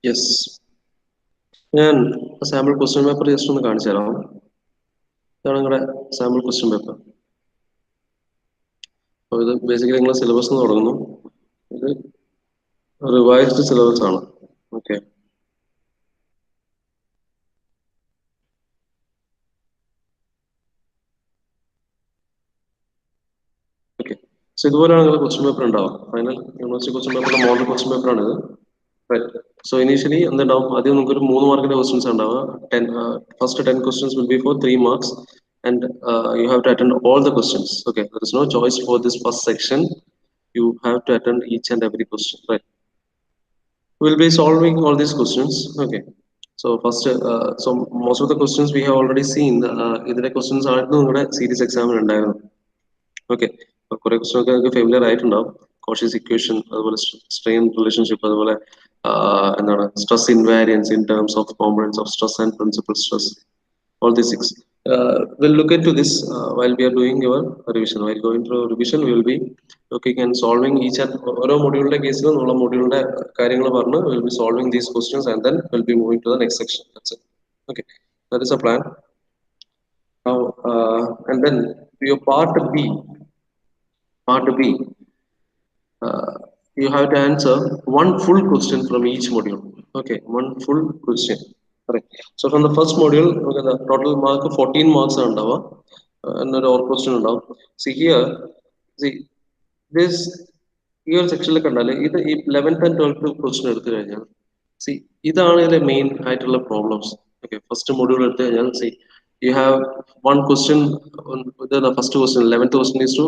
Yes. ഞാൻ sample question paper just ഒന്ന് കാണിച്ചു തരാം. ഇതാണ് നിങ്ങളുടെ സാമ്പിൾ ക്വസ്റ്റ്യൻ പേപ്പർ. അപ്പോൾ ഇത് ബേസിക്കലി നിങ്ങളുടെ സിലബസ് എന്ന് തുടങ്ങുന്നു. ഇത് റിവൈസ്ഡ് സിലബസ് ആണ്. ഓക്കെ. ഓക്കെ. സോ ഇതുപോലെയാണ് നിങ്ങളുടെ ക്വസ്റ്റ്യൻ പേപ്പർ ഉണ്ടാവും. ഫൈനൽ യൂണിവേഴ്സിറ്റി ക്വസ്റ്റ്യൻ പേപ്പറിന്റെ മോഡൽ ക്വസ്റ്റ്യൻ പേപ്പറാണ് ഇത്. So initially, എന്തുണ്ടാവും ആദ്യം നമുക്ക് ഒരു 3 മാർക്കിന്റെ ക്വസ്റ്റ്യൻസ് ഉണ്ടാവുക. First 10 questions will be for 3 marks, and you have to attend all the questions. Okay, there is no choice for this first section. You have to attend each and every question, right? We'll be solving all these questions. Okay. So first, so most of the questions we have already seen. ഇതിലെ questions ആയിരുന്നു നിങ്ങളുടെ series എക്സാമിന് ഉണ്ടായിരുന്നു. Okay. കുറെ question ഒക്കെ നിങ്ങൾക്ക് familiar ആയിട്ടുണ്ടാവും. Cauchy's equation, അതുപോലെ സ്ട്രെയിൻ റിലേഷൻഷിപ്പ്, അതുപോലെ എന്താണ് stress invariance in terms of components of stress and principal stress, all these things. We'll look into this while we are doing your revision. While going through revision, we will be looking and solving each and ഓരോ മൊഡ്യൂളിന്റെ കേസിൽ നമ്മൾ മൊഡ്യൂളിന്റെ കാര്യങ്ങൾ പറഞ്ഞ് we'll be solving these questions and then we'll be moving to the next section. That's it. Okay, that is a plan. Now, and then your part B. Part B. You have to answer one full question from each module. Okay, one full question. Correct. So from the first module, okay, the total mark 14 marks are ഉണ്ടാവുക. എന്നൊരു or question ഉണ്ടാവും. See here, see this ഈ ഒരു സെക്ഷനിൽ കണ്ടാല് ഇത് ഈ 11th and 12th question എടുത്തു കഴിഞ്ഞാൽ സി ഇതാണ് ഇതിലെ മെയിൻ ആയിട്ടുള്ള പ്രോബ്ലംസ്. ഓക്കെ, ഫസ്റ്റ് മൊഡ്യൂൾ എടുത്തു കഴിഞ്ഞാൽ see you have one question. First question 11th question is to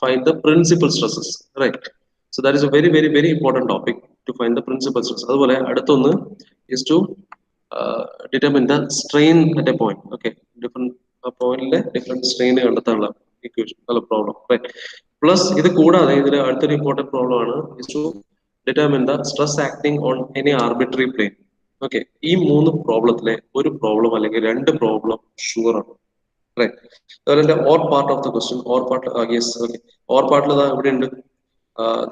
find the principal stresses, right? So that is a very very very important topic, to find the principal stress. അതുപോലെ അടുത്തൊന്ന് is to determine the strain at a point. Okay, different പോയിന്റിലെ different strain കണ്ടെത്താനുള്ള equation അല്ല problem, right? Plus ഇത് കൂടാതെ ഇതിൽ അടുത്തൊരു important problem ആണ് is to determine the stress acting on any arbitrary plane. Okay, ഈ 3 പ്രോബ്ലത്തിലെ ഒരു പ്രോബ്ലം അല്ലെങ്കിൽ 2 പ്രോബ്ലം ഷുവർ ആണ്, റൈറ്റ്? അതുപോലെ or part of the question, or part, yes, okay. Or പാർട്ടിൽ ഇവിടെ ഉണ്ട്.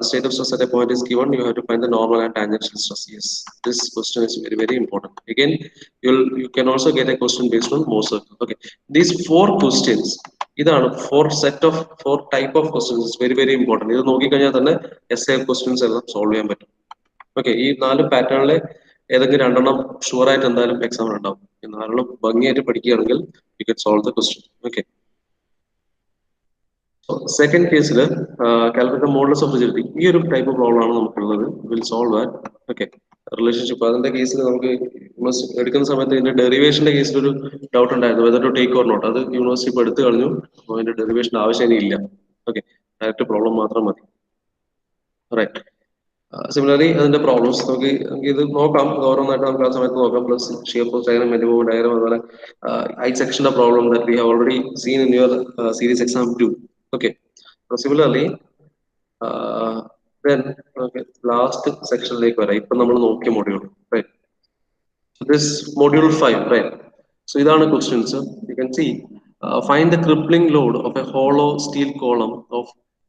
The state of stress at a point is given. You have to find the normal and tangential stress. Yes, this question is very very important. Again, you can also get a question based on Moser. Okay, these 4 questions. ഇതാണ് 4 set of 4 type of questions. It's very very important. ഇത് നോക്കിക്കഴിഞ്ഞാൽ തന്നെ essay questions എല്ലാം solve ചെയ്യാൻ പറ്റും. Okay, ഈ 4 പാറ്റേണിലെ ഏതെങ്കിലും 2 sure ആയിട്ട് എന്തായാലും എക്സാമിൽ ഉണ്ടാവും. ഈ 4 ഭംഗിയായിട്ട് പഠിക്കുകയാണെങ്കിൽ you can solve the question. Okay. Second കേസിൽ കാൽക്കുലേറ്റ് മോഡൽസ് ഓഫ് റിജിഡിറ്റി, ഈ ഒരു ടൈപ്പ് പ്രോബ്ലം ആണ് നമുക്കുള്ളത്. Will solve that. Okay, relationship അതിന്റെ കേസിൽ നമുക്ക് എടുക്കുന്ന സമയത്ത് ഇതിന്റെ ഡെറിവേഷന്റെ കേസിൽ ഒരു ഡൗട്ട് ഉണ്ടായിരുന്നു, whether to take or not. അത് യൂണിവേഴ്സിറ്റി ഇപ്പോൾ എടുത്തു കളഞ്ഞു. അപ്പോൾ അതിന്റെ ഡെറിവേഷന്റെ ആവശ്യം ഇല്ല. ഓക്കെ, ഡയറക്റ്റ് പ്രോബ്ലം മാത്രം മതി, റൈറ്റ്? സിമിലർലി അതിന്റെ പ്രോബ്ലംസ് നമുക്ക് ഇത് നോക്കാം, ഓരോന്നായിട്ട് നമുക്ക് ആ സമയത്ത് നോക്കാം. പ്ലസ് ഷിയർ ഫോഴ്സ് ഡയഗ്രം, മെൻഡിമൂവ് ഡയഗ്രം, അതുപോലെ ഐ സെക്ഷന്റെ problem that we have already seen in your series exam 2. Okay, so similarly, then okay, last section like വരാം. ഇപ്പൊ നമ്മൾ നോക്കിയ module, right? So this module 5, right? So ഇതാണ് questions. You can see, find the crippling load of a hollow steel column of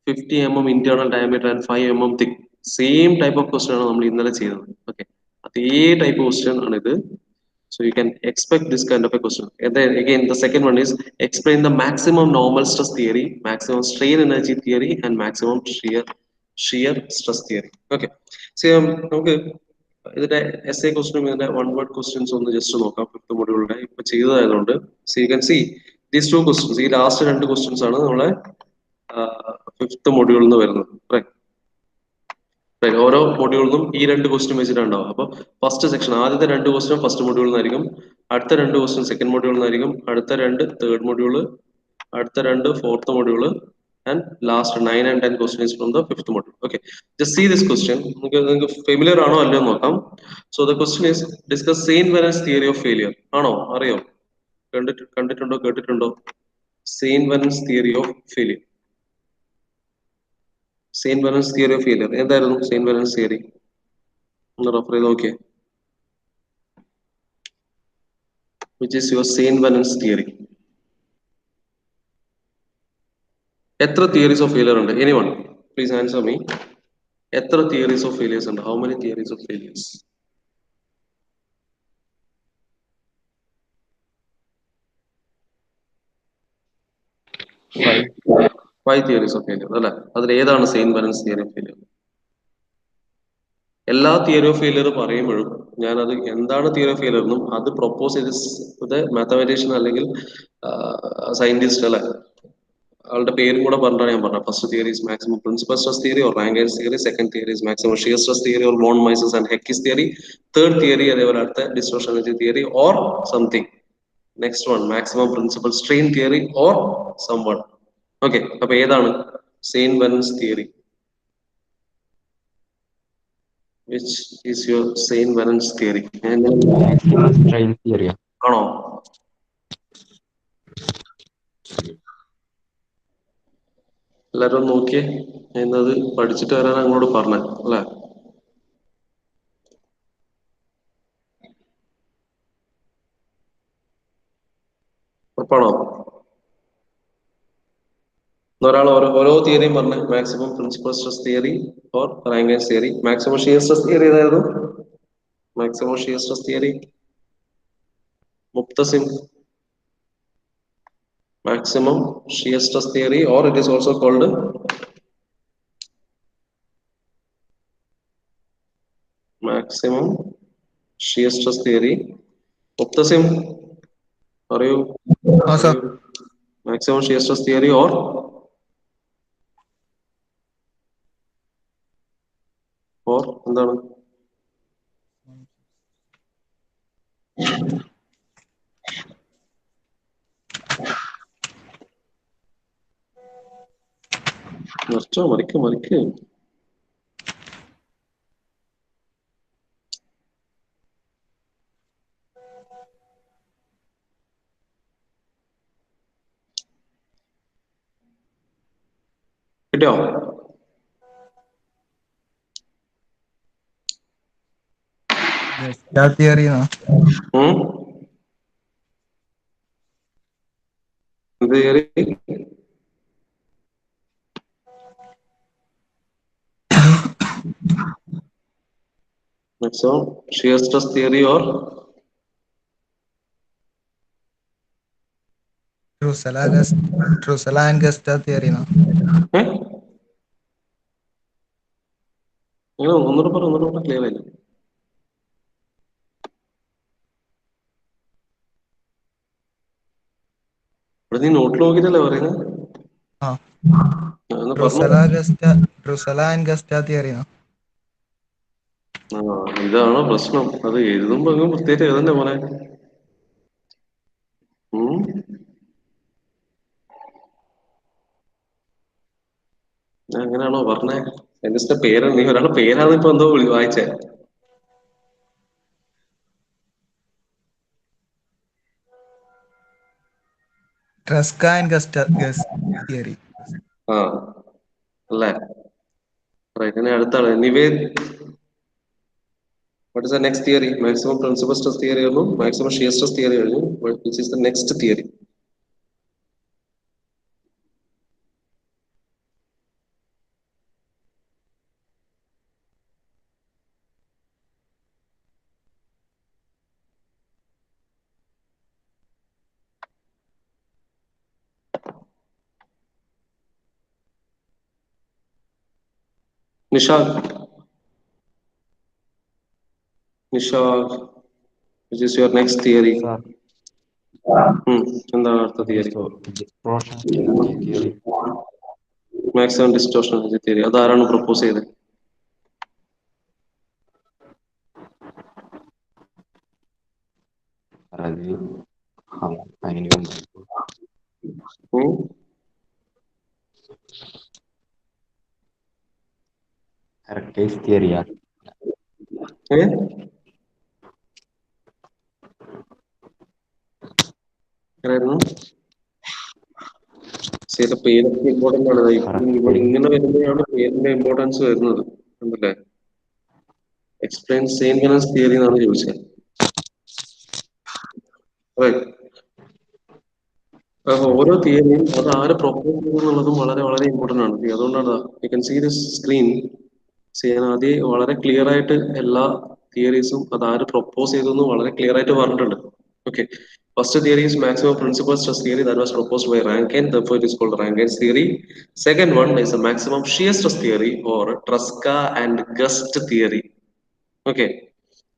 50 mm internal diameter and 5 mm thick. Same type of question ആണ് നമ്മൾ ഇന്നലെ ചെയ്തത്. Okay, അതേ type of question ആണ് ഇത്. So you can expect this kind of a question. And then again, the second one is explain the maximum normal stress theory, maximum strain energy theory, and maximum shear stress theory. Okay. So നമുക്ക് ഇതിന്റെ essay question ഇതിന്റെ one word questions ഒന്ന് just നോക്കാം. Fifth മൊഡ്യൂളിന്റെ ഇപ്പൊ ചെയ്തതായതുകൊണ്ട് so you can see these 2 questions, ഈ last 2 questions ആണ് നമ്മളെ ഫിഫ്ത് മൊഡ്യൂളിൽ നിന്ന് വരുന്നത്, റൈറ്റ്? ഓരോ മൊഡ്യൂളിലും ഈ 2 ക്വസ്റ്റ്യൻ വെച്ചിട്ടാണ് ഉണ്ടാവും. അപ്പൊ ഫസ്റ്റ് സെക്ഷൻ ആദ്യത്തെ 2 ക്വസ്റ്റ്യൻ ഫസ്റ്റ് മൊഡ്യൂളിൽ നിന്നായിരിക്കും, അടുത്ത 2 ക്വസ്റ്റ്യൻ സെക്കൻഡ് മൊഡ്യൂളിൽ നിന്നായിരിക്കും, അടുത്ത 2 തേർഡ് മൊഡ്യൂള്, അടുത്ത 2 fourth module, and last 9 and 10 questions from the fifth module. Okay, just see this question. നിങ്ങൾക്ക് ഫെമിലിയർ ആണോ അല്ലയോ നോക്കാം. So the question is discuss Saint Venant's theory of failure. ആണോ, അറിയോ, കണ്ടിട്ടുണ്ടോ, കേട്ടിട്ടുണ്ടോ? Saint Venant's theory of failure. Saint Venant's theory of failure എന്തായിരുന്നു? Saint Venant's theory ഒന്ന് റെഫർ ചെയ്ത് നോക്കിയേ. Which is your Saint Venance theory? എത്ര തിയറീസ് ഓഫ് ഫെയിലിയർ ഉണ്ട്? Anyone please answer me. എത്ര തിയറീസ് ഓഫ് ഫെയിലിയേഴ്സ് ഉണ്ട്? How many theories of failures? Five theories of failure അല്ലെ? അതിൽ ഏതാണ് Saint balance theory of failure? എല്ലാ തിയറി ഓഫ് ഫെയിലിയർ പറയുമ്പോഴും ഞാനത് എന്താണ് തിയറി ഓഫ് ഫെയിലിയർ എന്നും അത് പ്രൊപ്പോസ് ചെയ്ത് മാത്തമാറ്റീഷ്യൻ അല്ലെങ്കിൽ സയന്റിസ്റ്റ് അല്ലെ, ആളുടെ പേരും കൂടെ പറഞ്ഞാണ് ഞാൻ പറഞ്ഞത്. First theory is maximum principal stress theory or Rankine theory. Second theory is maximum shear stress theory or von Mises and Hecky's theory. Third theory അതേപോലെ അടുത്ത distortion energy theory or something. Next one maximum principal strain theory or someone. Okay, അപ്പൊ ഏതാണ് Saint balance theory? Which is your Saint Valence theory? Maximum strain theory. ആണോ? എല്ലാരും നോക്കിയേ, എന്നത് പഠിച്ചിട്ട് വരാൻ അങ്ങോട്ട് പറഞ്ഞേ അല്ലെ? ഉറപ്പാണോ? ഒരാൾ ഓരോ തിയറിയും പറഞ്ഞേ. Maximum principal stress theory or Rankine's theory. Maximum shear stress theory ഏതായിരുന്നു? മാക്സിമം ഷിയർ സ്ട്രെസ് തിയറി മുക്തസിം. maximum shear stress theory or it is also called maximum shear stress theory. Muktasim, are you? Oh, sir. Maximum shear stress theory or എന്താണ്? മറിച്ചോ, മറിക്ക്. കിട്ടിയോ? Theory maximum shear stress theory or Drusilla and Gusta theory na. ഒന്നുകൂടെ clear ആയില്ല. ഇവിടെ നീ നോട്ടിൽ നോക്കിട്ടല്ലേ പറയുന്നത്? Drusilla and Gusta theory na. ഇതാണ് പ്രശ്നം. അത് എഴുതുമ്പോ അങ്ങ് പ്രത്യേകിച്ച് എഴുതണ്ടേ മോനെ. ഞാൻ അങ്ങനെയാണോ പറഞ്ഞേ? എന്റെ പേര് നീ ഒരാളുടെ പേരാണ് ഇപ്പൊ എന്തോ വായിച്ചേ. Tresca and Gusta theory. അല്ലേ? ഇനി അടുത്ത ആള് Nived. What is the next theory? Maximum principal stress theory or maximum shear stress theory? Which is the next theory? Nishad, which is your next theory? എന്താണ് അടുത്ത theory? Maximum distortion energy theory. അതാരാണ് propose ചെയ്തത്? Hecky's theory. ചില പേരൊക്കെ important ആണ്. ഇവിടെ ഇങ്ങനെ വരുമ്പോഴാണ് പേരിന്റെ ഇമ്പോർട്ടൻസ് വരുന്നത്. കണ്ടല്ലേ? എക്സ്പ്ലെയിൻ സെയിന്റ് ബാലൻസ് തിയറി എന്നാണ് ചോദിച്ചത്. ഓരോ തിയറിയും അത് ആര് പ്രൊപ്പോസ് ചെയ്യുന്നുള്ളതും വളരെ വളരെ ഇമ്പോർട്ടന്റ് ആണ്. അതുകൊണ്ടാണ് you can see this screen. ഞാൻ ആദ്യം വളരെ ക്ലിയർ ആയിട്ട് എല്ലാ തിയറീസും അത് ആര് പ്രൊപ്പോസ് ചെയ്തു വളരെ ക്ലിയർ ആയിട്ട് പറഞ്ഞിട്ടുണ്ട്. Okay, first theory is maximum principal stress theory that was proposed by Rankine, therefore it is called Rankine's theory. Second one is a maximum shear stress theory or Tresca and Gust theory. Okay,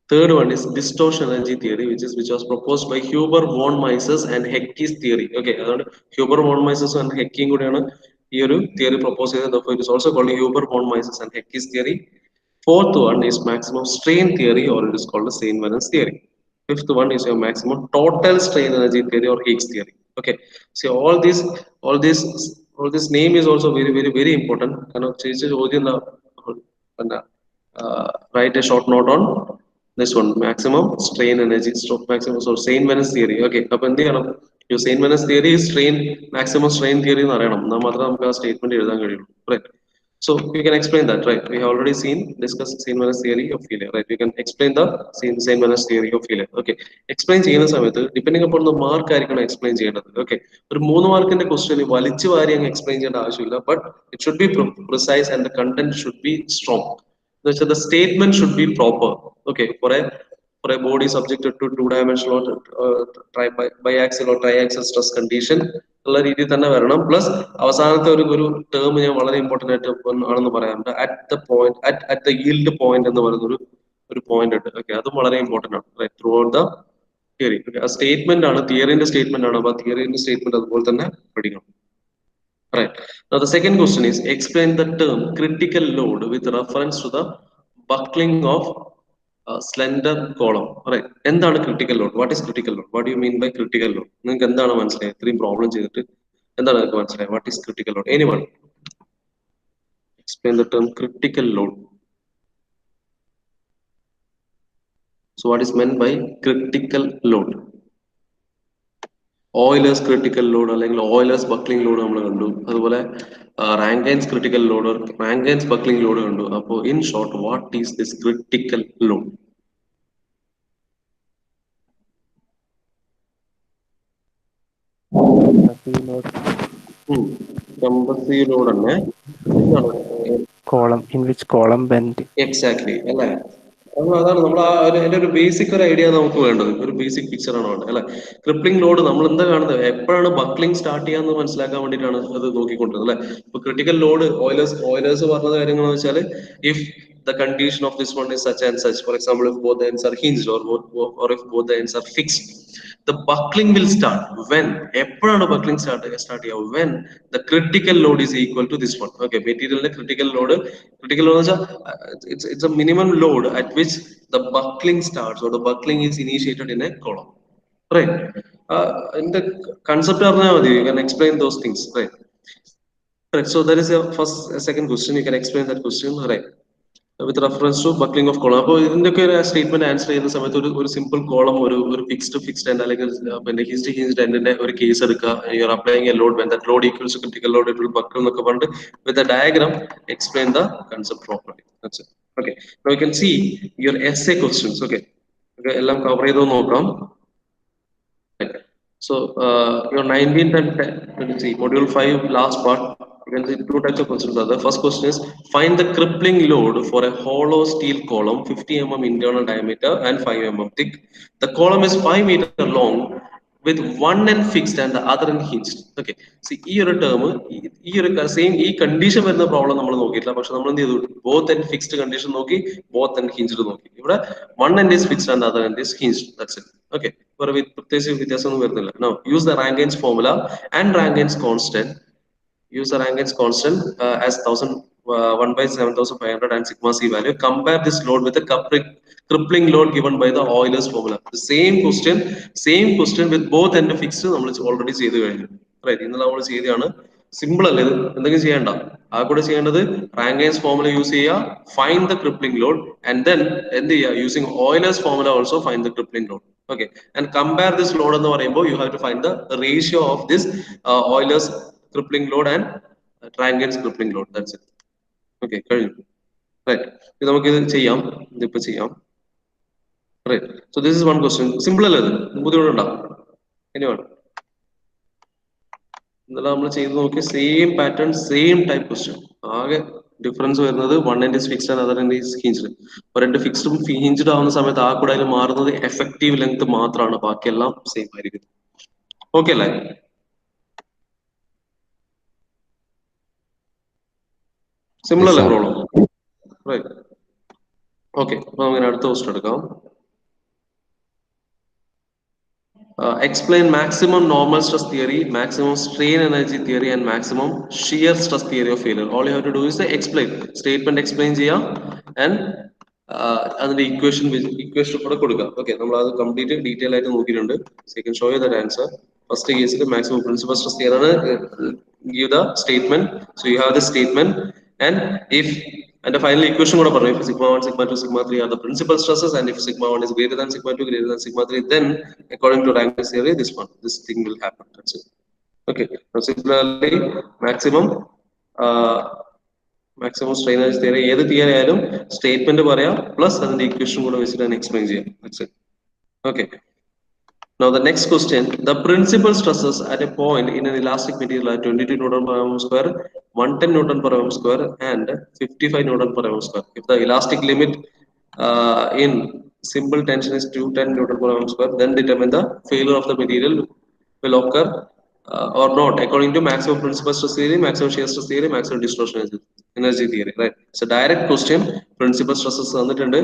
third one is distortion energy theory, which was proposed by Huber von Mises and Hecke's theory. Okay, അതുകൊണ്ട് Huber von Mises and Hecke കൂടിയാണ് ഈ ഒരു theory propose ചെയ്തത്. Therefore it is also called Huber von Mises and Hecke's theory. Fourth one is maximum strain theory, or it is called the Steinman's theory. Fifth one is your maximum total strain energy theory or Higgs theory. Okay, so all this, all this name is also very, very, very important. Write a short note on this one: maximum strain energy, stroke maximum, so Steinman's theory. Okay, അപ്പൊ എന്ത് ചെയ്യണം? Your Steinman's theory is maximum strain theory എന്ന് അറിയണം. എന്നാൽ മാത്രമേ നമുക്ക് ആ statement എഴുതാൻ കഴിയുള്ളൂ. Right. So we can explain that, right? We have already discussed Steinman's theory of failure, right? We can explain the Steinman's theory of failure. Okay. Explain ചെയ്യുന്ന സമയത്ത് ഡിപ്പെൻഡിങ് upon the മാർക്ക് ആയിരിക്കണം explain ചെയ്യേണ്ടത്. Okay, ഒരു 3 മാർക്കിന്റെ question വലിച്ചു വാരി അങ്ങ് explain ചെയ്യേണ്ട ആവശ്യമില്ല. But it should be precise and the content should be strong. എന്ന് വെച്ചാൽ the statement should be proper. Okay, for a body subjected to two-dimensional biaxial or triaxial stress condition ഉള്ള രീതിയിൽ തന്നെ വരണം. പ്ലസ് അവസാനത്തെ ഒരു ടേം ഞാൻ വളരെ ഇമ്പോർട്ടന്റ് ആയിട്ട് ആണെന്ന് പറയാറുണ്ട്. അറ്റ് ദ yield പോയിന്റ് എന്ന് പറയുന്ന ഒരു പോയിന്റ് ഉണ്ട്. ഓക്കെ, അതും വളരെ ഇമ്പോർട്ടന്റ് ആണ് ത്രൂ ഔട്ട് ദ തിയറി. ആ സ്റ്റേറ്റ്മെന്റ് ആണ്, തിയറിന്റെ സ്റ്റേറ്റ്മെന്റ് ആണ്. അപ്പൊ തിയറിന്റെ സ്റ്റേറ്റ്മെന്റ് അതുപോലെ തന്നെ പഠിക്കണം. Right. Now the second question is explain the term critical load with reference to the buckling of slender column. Right. എന്താണ് critical load? What is critical load? What do you mean by critical load? നിങ്ങൾക്ക് എന്താണ് മനസ്സിലായത്? ഇത്രയും problem ചെയ്തിട്ട് എന്താണ് നിങ്ങൾക്ക് മനസ്സിലായത്? What is critical load? Anyone? Explain the term critical load. So what is meant by critical load? Euler's critical load അല്ലെങ്കിൽ Euler's buckling load നമ്മൾ കണ്ടു. അതുപോലെ Rankine's critical load or Rankine's buckling load കണ്ടു. അപ്പോൾ in short, what is this critical load? Compressive load ആണ്. column in which column bend. Exactly, അല്ലേ? അതാണ് നമ്മൾ അതിന്റെ ഒരു ബേസിക് ഒരു ഐഡിയ നമുക്ക് വേണ്ടത്. ഒരു ബേസിക് പിക്ചർ ആണ് വേണ്ടത്, അല്ലെ? ക്രിപ്ലിംഗ് ലോഡ് നമ്മൾ എന്താ കാണുന്നത്? എപ്പോഴാണ് ബക്ലിംഗ് സ്റ്റാർട്ട് ചെയ്യാന്ന് മനസ്സിലാക്കാൻ വേണ്ടിയിട്ടാണ് അത് നോക്കിക്കൊണ്ടിരുന്നത്, അല്ലെ? ഇപ്പൊ ക്രിട്ടിക്കൽ ലോഡ് ഓയിലേഴ്സ് പറഞ്ഞ കാര്യങ്ങൾ എന്ന് വെച്ചാൽ, if the condition of this one is such and such, for example if both the ends are hinged or if both the ends are fixed, the buckling will start when എപ്പോഴാണ് buckling start ചെയ്യുക? When the critical load is equal to this one. Okay, മെറ്റീരിയലിന്റെ critical load എന്ന് വെച്ചാൽ it's a minimum load at which the buckling starts or the buckling is initiated in a column, right? In the concept അറിഞ്ഞാൽ മതി, you can explain those things, right? So that is your second question. You can explain that question, right? With reference to buckling of column. അപ്പോൾ ഇതിന്റെയൊക്കെ ഒരു statement answer ചെയ്യുന്ന സമയത്ത് ഒരു simple column, ഒരു fixed end അല്ലെങ്കിൽ പിന്നെ ഹിഞ്ച്ഡ് എൻഡിന്റെ ഒരു കേസ് എടുക്കുക. You are applying a load, when that load equals to critical load it will buckle എന്നൊക്കെ പറഞ്ഞിട്ട് with a diagram explain the concept properly. That's it. Okay, now you can see your essay questions. Okay, എല്ലാം cover ചെയ്തോ നോക്കാം. So your 19th and 10th, module 5 last part, you can see two types of questions are there. First question is find the crippling load for a hollow steel column 50 mm internal diameter and 5 mm thick. The column is 5 meter long with one end fixed and the other end hinged. Okay, see ഈ ഒരു term ഈ ഒരു same ഈ condition വരുന്ന problem നമ്മൾ നോക്കിയിട്ടില്ല. പക്ഷെ നമ്മൾ എന്ത് ചെയ്തു? ബോത്ത് എൻഡ് ഫിക്സ്ഡ് കണ്ടീഷൻ നോക്കി, ബോത്ത് എൻഡ് ഹിഞ്ച്ഡ് നോക്കി. ഇവിടെ one end is fixed and other end is hinged. That's it. Okay, പ്രത്യേകിച്ച് വ്യത്യാസമൊന്നും വരുന്നില്ല. Now use the Rankine's formula and Rankine's constant. Use the Rankine's constant as 1 by 7500 and sigma c value. Compare this load with the crippling load given by the Euler's formula. The same question with both end fixed നമ്മൾ already ചെയ്തു കഴിഞ്ഞു. Right, ഇന്നലെ നമ്മൾ ചെയ്തതാണ്. Simple അല്ലേ ഇത്? എന്തെങ്കിലും ചെയ്യണ്ട. ആ കൂടെ ചെയ്യേണ്ടത് Rankine's formula യൂസ് ചെയ്യുക, find the crippling load, and then എന്ത് ചെയ്യുക? Using Euler's formula also find the crippling load. Okay, and compare this load എന്ന് പറയുമ്പോൾ you have to find the ratio of this Euler's crippling load and Rankine's crippling load. That's it. Okay, കഴിഞ്ഞു. Right, ഇത് നമുക്ക് ഇത് ചെയ്യാം, ഇതിപ്പോ ചെയ്യാം. Right, so this is one question. Simple അല്ലേ ഇത്? ബുദ്ധിമുട്ടുണ്ടോ? Anyone? ഇന്നലെ നമ്മൾ ചെയ്ത് നോക്കിയ same pattern, same type question. ആകെ ഡിഫറൻസ് വരുന്നത് one end is fixed and other end is hinged. ഒരെണ്ട് ഫിക്സ്ഡും ഹിഞ്ച്ഡ് ആവുന്ന സമയത്ത് ആ കൂടെ അതിൽ മാറുന്നത് എഫക്റ്റീവ് ലെങ്ത് മാത്രമാണ്, ബാക്കിയെല്ലാം സെയിം ആയിരിക്കും. ഓക്കെ അല്ലേ? സിമ്പിൾ Yes, അല്ലേ sir. പ്രോബ്ലം? റൈറ്റ്. ഓക്കെ, അപ്പൊ നമുക്ക് അടുത്ത ക്വസ്റ്റൻ എടുക്കാം. Explain maximum normal stress theory, maximum strain energy theory, and maximum shear stress theory of failure. All you have to do is the explain. Statement explain ചെയ്യാം and അതിന്റെ equation കൂടെ കൊടുക്കാം. Okay, നമ്മൾ അത് കംപ്ലീറ്റ് ഡീറ്റെയിൽ ആയിട്ട് നോക്കിയിട്ടുണ്ട്. So you can show you that answer. First കേസിൽ maximum principal stress theory ആണ്. Give the statement. So you have the statement and if and the final equation കൂടെ പറഞ്ഞു. If sigma 1, sigma 2, sigma 3 are the principal stresses and if sigma 1 is greater than sigma 2, greater than sigma 3, then according to Rankin's theory, this thing will happen. That's it. Okay. Now similarly, uh, maximum strain energy theory, ഏത് theory ആയാലും statement പറയാം plus അതിന്റെ equation കൂടെ വെച്ചിട്ട് explain ചെയ്യാം. That's it. Okay. Now the next question, the principal stresses at a point in an elastic material are 22 Newton per mm square, 110 Newton per mm square and 55 Newton per mm square. If the elastic limit in simple tension is 210 Newton per mm square, then determine the failure of the material will occur or not according to maximum principal stress theory, maximum shear stress theory, maximum distortion energy theory. Right? So direct question, principal stresses തന്നിട്ടുണ്ട്.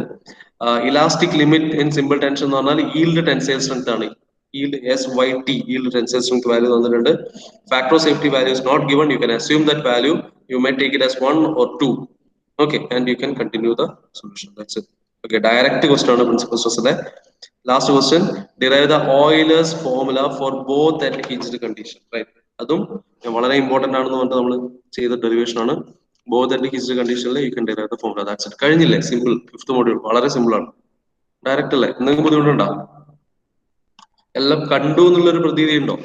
Elastic limit in simple tension എന്ന് പറഞ്ഞാൽ yield tensile strength ആണ്. Yield SYT, yield tensile strength value തന്നിട്ടുണ്ട്. Factor of safety value is not given. You can assume that value. You may take it as 1 or 2. Okay, and you can continue the solution. That's it. Okay, direct question on principal stress. Last question, derive the Euler's formula for both at hinged condition. Right? അതും വളരെ important ആണെന്ന് പറഞ്ഞിട്ട് നമ്മൾ ചെയ്ത derivation ആണ്. Both at hinged condition you can derive the formula. That's it. കഴിഞ്ഞില്ലേ? Simple. Fifth module വളരെ simple ആണ്. ഡയറക്റ്റ് അല്ലേ? എന്തെങ്കിലും ബുദ്ധിമുട്ടുണ്ടോ? എല്ലാം കണ്ടു എന്നുള്ളൊരു പ്രതീതി ഉണ്ടോ?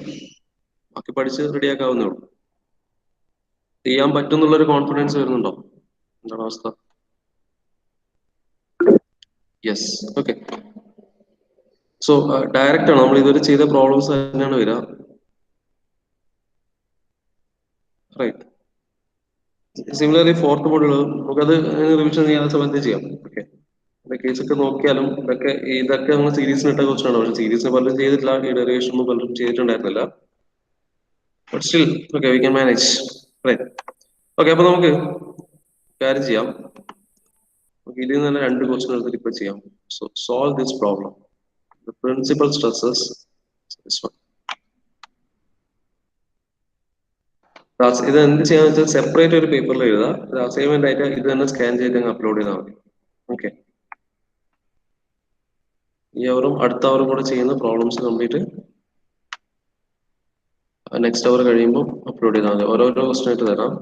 ബാക്കി പഠിച്ച് റെഡിയാക്കാവുന്നേ ഉള്ളൂ. ചെയ്യാൻ പറ്റും എന്നുള്ളൊരു കോൺഫിഡൻസ് വരുന്നുണ്ടോ? എന്താണ് അവസ്ഥ? യെസ്. ഓക്കെ. സോ ഡയറക്റ്റ് ആണ്, നമ്മൾ ഇതുവരെ ചെയ്ത പ്രോബ്ലംസ് തന്നെയാണ് വരിക. റൈറ്റ്. സിമിലർലി ഫോർത്ത് മോഡ്യൂൾ നമുക്കത് റിവിഷൻ ചെയ്യാൻ സമയത്ത് ചെയ്യാം. ഓക്കെ, കേസൊക്കെ നോക്കിയാലും ഇതൊക്കെ നമ്മൾ സീരീസിന് ഇട്ട ക്വസ്റ്റൻ ആണ്. പക്ഷെ സീരീസിന് പലരും ചെയ്തിട്ടില്ല, ഈ ഡെറിവേഷൻ പലരും ചെയ്തിട്ടുണ്ടായിരുന്നില്ല. But still okay, we can manage. Right. Okay, അപ്പൊ നമുക്ക് കാര്യം ചെയ്യാം. ഇതിൽ നിന്ന് തന്നെ രണ്ട് ക്വസ്റ്റൻ എടുത്തിട്ട് ഇപ്പൊ ചെയ്യാം. So solve this problem. The principal stresses, this one. ഇത് എന്ത് ചെയ്യാന്ന് വെച്ചാൽ സെപ്പറേറ്റ് ഒരു പേപ്പറിൽ എഴുതാം. അസൈൻമെന്റ് ആയിട്ട് ഇത് തന്നെ സ്കാൻ ചെയ്ത് അപ്ലോഡ് ചെയ്താൽ മതി. ഓക്കെ, ഈ അവറും അടുത്ത അവറും കൂടെ ചെയ്യുന്ന പ്രോബ്ലംസ് കംപ്ലീറ്റ് നെക്സ്റ്റ് അവർ കഴിയുമ്പോൾ അപ്ലോഡ് ചെയ്താൽ മതി. ഓരോരോ ക്വസ്റ്റൻ ആയിട്ട് തരാം.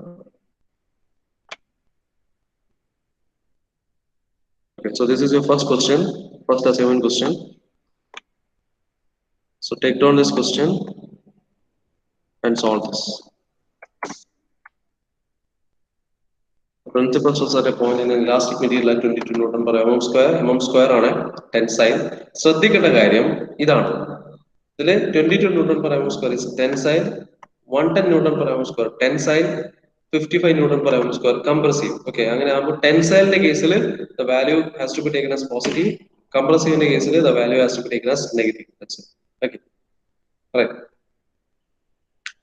Okay, so this is your first question, first assignment question. So take down this question and solve this. Principal stress at a point in an elastic material at 22 Newton per mm square. Mm square ആണ് tensile. ശ്രദ്ധിക്കേണ്ട കാര്യം ഇതാണ്, ഇതില് 22 Newton per mm square is tensile, 110 Newton per mm square tensile, 55 Newton per mm square compressive. Okay, അങ്ങനെ ആകുമ്പോൾ ടെൻസൈലിന്റെ കേസിൽ the value has to be taken as positive, compressiveന്റെ കേസിൽ the value has to be taken as negative. That's it. Okay, right.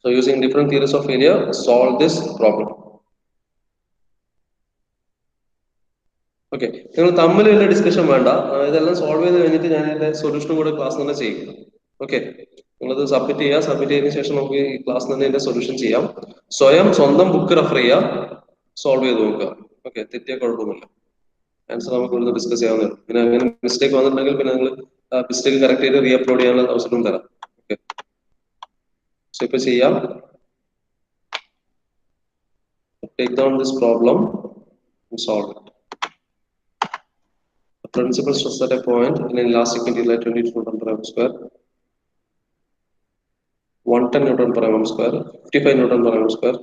So using different theories of failure, solve this problem. Okay, നിങ്ങൾ തമ്മിൽ വലിയ discussion വേണ്ട. ഇതെല്ലാം solve ചെയ്ത് കഴിഞ്ഞിട്ട് ഞാൻ ഇതിന്റെ സൊല്യൂഷനും കൂടെ ക്ലാസ് തന്നെ ചെയ്യും. ഓക്കെ, നിങ്ങളത് സബ്മിറ്റ് ചെയ്യുക. സബ്മിറ്റ് ചെയ്തതിനു ശേഷം നമുക്ക് ഈ ക്ലാസ് തന്നെ ഇതിന്റെ സൊല്യൂഷൻ ചെയ്യാം. സ്വന്തം ബുക്ക് റെഫർ ചെയ്യുക, സോൾവ് ചെയ്ത് നോക്കുക. ഓക്കെ, തെറ്റിയ കുഴപ്പമൊന്നുമില്ല. ആൻസർ നമുക്ക് ഇവിടെ ഡിസ്കസ് ചെയ്യാവുന്നേ ഉള്ളൂ. പിന്നെ അങ്ങനെ മിസ്റ്റേക്ക് വന്നിട്ടുണ്ടെങ്കിൽ പിന്നെ നിങ്ങൾ മിസ്റ്റേക്ക് കറക്റ്റ് ചെയ്ത് റീ അപ്ലോഡ് ചെയ്യാനുള്ള അവസരം തരാം. ഓക്കെ, സോ ഇപ്പൊ ചെയ്യാം. Take down this problem and solve it. Principal stress at a point in an elastic material at 22 Newton per mm square, 110 Newton per mm square, 55 Newton per mm square.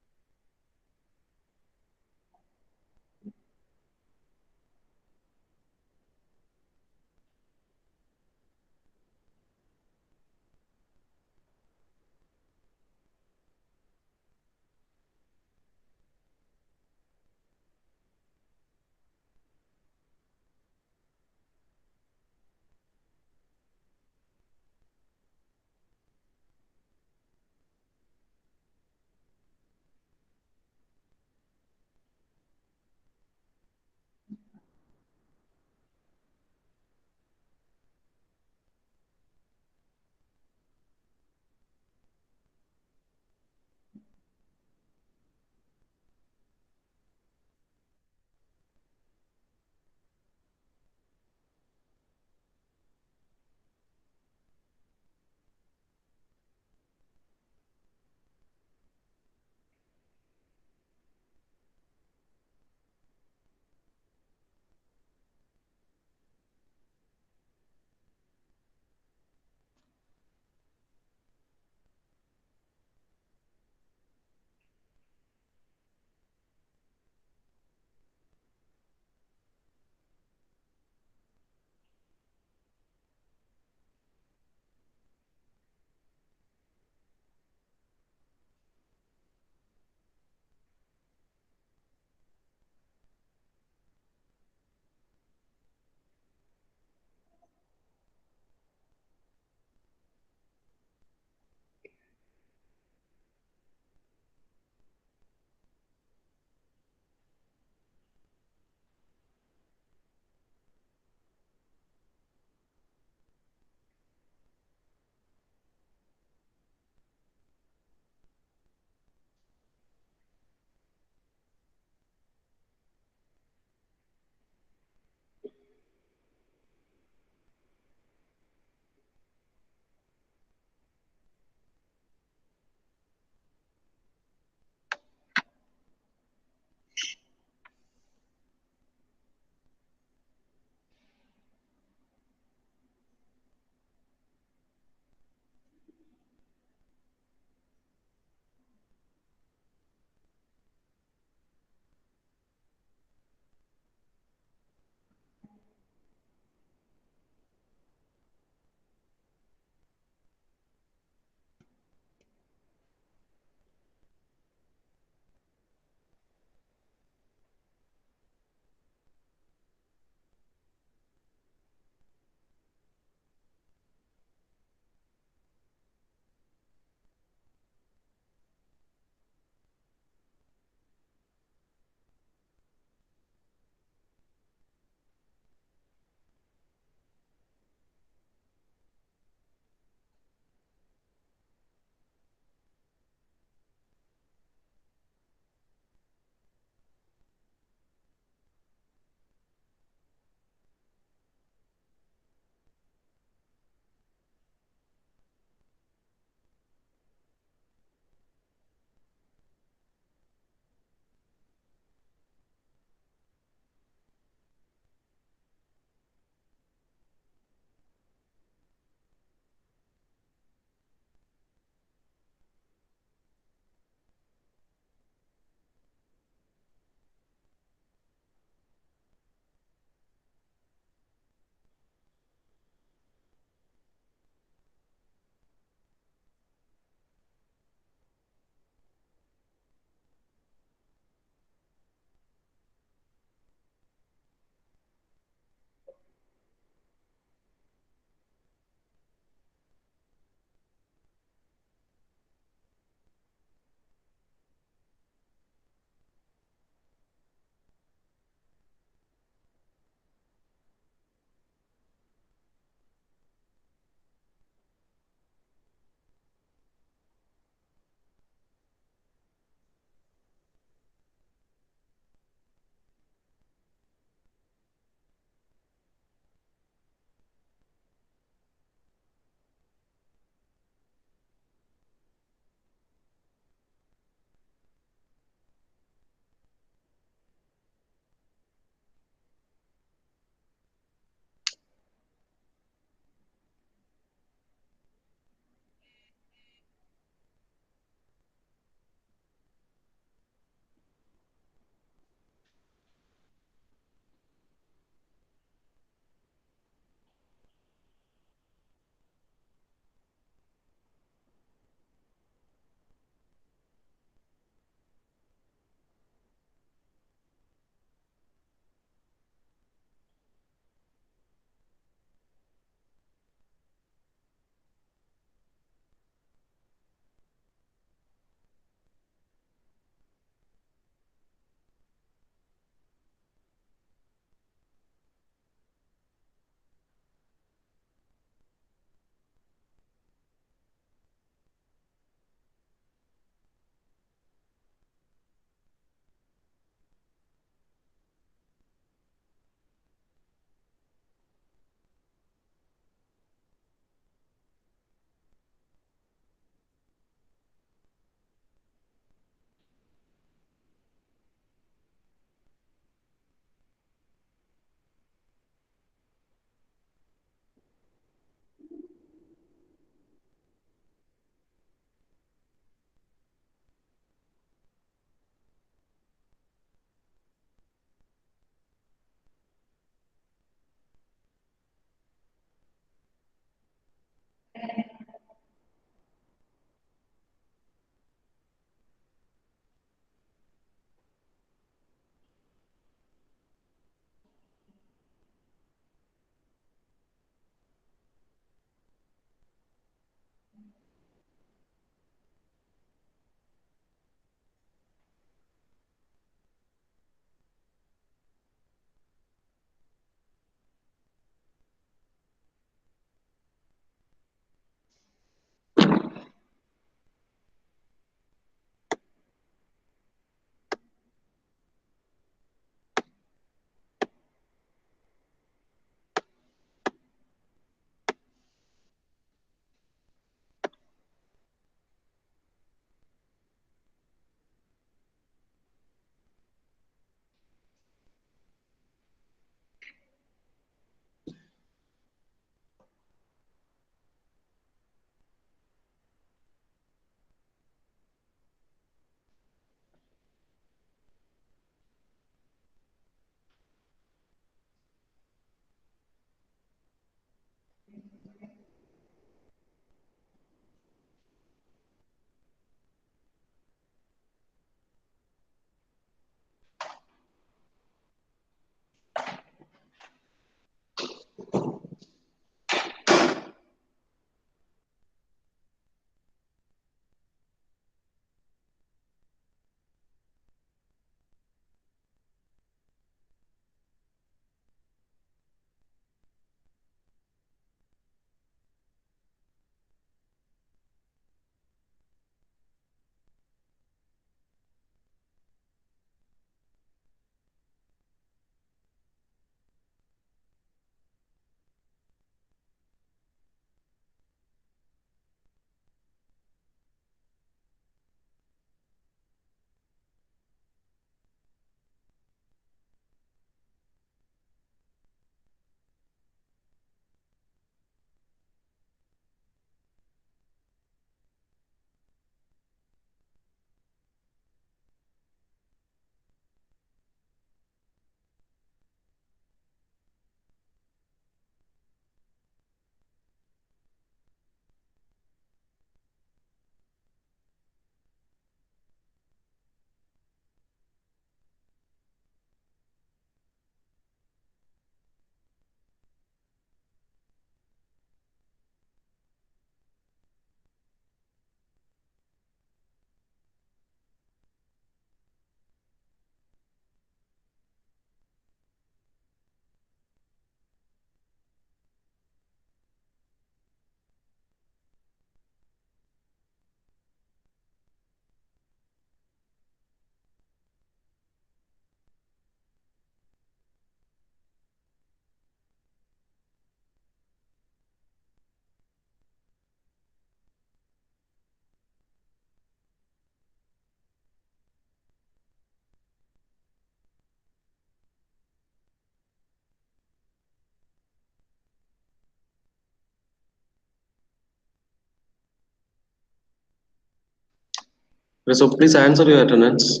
Okay, so please answer your attendance.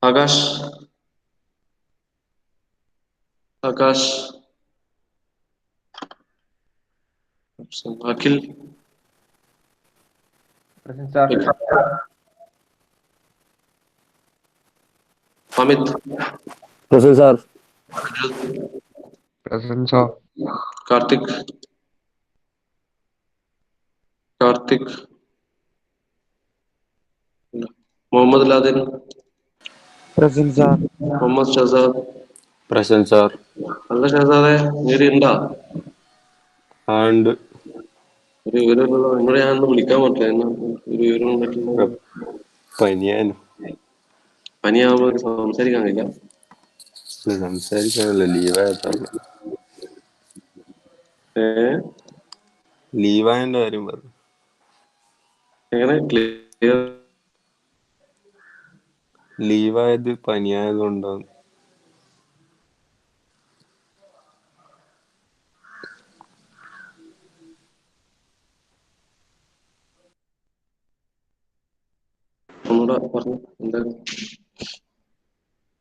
Akash, Akash, Akhil, Present, sir. Amit, Present, sir. Present, sir. Karthik, Karthik, Mohammad Ladin, Present, sir. Mohammad Shazad. Present, sir. അല്ല ഷഹസാദെ ഇവര് ഉണ്ടാ And ഒരു വിവരമുള്ള നിങ്ങളെ ഞാനൊന്ന് വിളിക്കാൻ പറ്റില്ല എന്നാ ഒരു വിവരം പറ്റില്ല പനിയാൻ പനിയാകുമ്പോ ഒരു സംസാരിക്കാൻ കഴിയില്ല. സംസാരിക്കാനല്ല ലീവായിട്ടാണ്. ലീവായതിന്റെ കാര്യം പറഞ്ഞു. എങ്ങനെ ക്ലിയർ ലീവായത് പനിയായതുകൊണ്ടാണ്. ഒന്നുകൂടെ പറഞ്ഞു എന്താണ്?